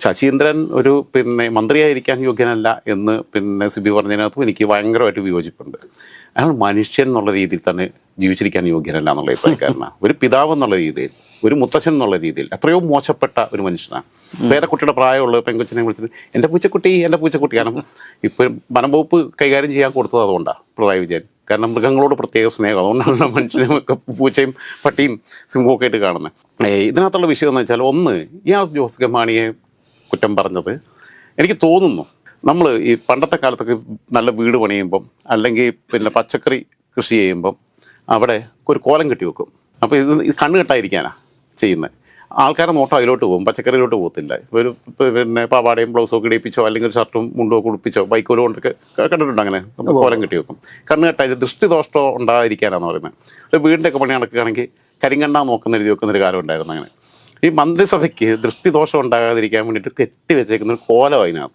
ശശീന്ദ്രൻ ഒരു മന്ത്രിയായിരിക്കാൻ യോഗ്യനല്ല എന്ന് സിബി പറഞ്ഞതിനകത്തും എനിക്ക് ഭയങ്കരമായിട്ട് വിയോജിപ്പുണ്ട്. അയാൾ മനുഷ്യൻ എന്നുള്ള രീതിയിൽ തന്നെ ജീവിച്ചിരിക്കാൻ യോഗ്യനല്ല എന്നുള്ള അഭിപ്രായക്കാരനാണ്. ഒരു പിതാവ് എന്നുള്ള രീതിയിൽ, ഒരു മുത്തച്ഛൻ എന്നുള്ള രീതിയിൽ എത്രയോ മോശപ്പെട്ട ഒരു മനുഷ്യനാണ്. പേരക്കുട്ടിയുടെ പ്രായമുള്ള പെൺകൊച്ചിനെ വിളിച്ചിട്ട് എൻ്റെ പൂച്ചക്കുട്ടി. കാരണം ഇപ്പം വനം വകുപ്പ് കൈകാര്യം ചെയ്യാൻ കൊടുത്തത് അതുകൊണ്ടാണ് പിണറായി വിജയൻ. കാരണം മൃഗങ്ങളോട് പ്രത്യേക സ്നേഹം, അതുകൊണ്ടാണ് മനുഷ്യനെയൊക്കെ പൂച്ചയും പട്ടിയും സിംഹമൊക്കെ ആയിട്ട് കാണുന്നത്. ഇതിനകത്തുള്ള വിഷയം എന്ന് വെച്ചാൽ, ഒന്ന്, ഇയാൾ ജോസ് കെ മാണിയെ കുറ്റം പറഞ്ഞത് എനിക്ക് തോന്നുന്നു, നമ്മൾ ഈ പണ്ടത്തെ കാലത്തൊക്കെ നല്ല വീട് പണിയുമ്പം അല്ലെങ്കിൽ പച്ചക്കറി കൃഷി ചെയ്യുമ്പം അവിടെ ഒരു കോലം കെട്ടി വെക്കും. അപ്പോൾ ഇത് കണ്ണ് കെട്ടായിരിക്കാനാണ് ചെയ്യുന്നത്. ആൾക്കാരെ നോട്ടം അതിലോട്ട് പോകും, പച്ചക്കറിയിലോട്ട് പോകത്തില്ല. ഒരു പാവാടയും ബ്ലൗസോ ഒക്കെ ഇടിപ്പിച്ചോ അല്ലെങ്കിൽ ഒരു ഷർട്ടും മുണ്ടോ കുടിപ്പിച്ചോ ബൈക്കോലോ കൊണ്ടൊക്കെ കണ്ടിട്ടുണ്ട്. അങ്ങനെ നമ്മൾ കോലം കെട്ടി വെക്കും. കണ്ണ് കെട്ടായി ദൃഷ്ടിദോഷമോ ഉണ്ടായിരിക്കാനാന്ന് പറയുന്നത്. ഒരു വീടിൻ്റെ ഒക്കെ പണി നടക്കുകയാണെങ്കിൽ കരിങ്കണ്ണ എഴുതി വെക്കുന്നൊരു കാലം ഉണ്ടായിരുന്നു. അങ്ങനെ ഈ മന്ത്രിസഭയ്ക്ക് ദൃഷ്ടിദോഷം ഉണ്ടാകാതിരിക്കാൻ വേണ്ടിയിട്ട് കെട്ടി വെച്ചേക്കുന്ന ഒരു കോലം അതിനകത്ത്.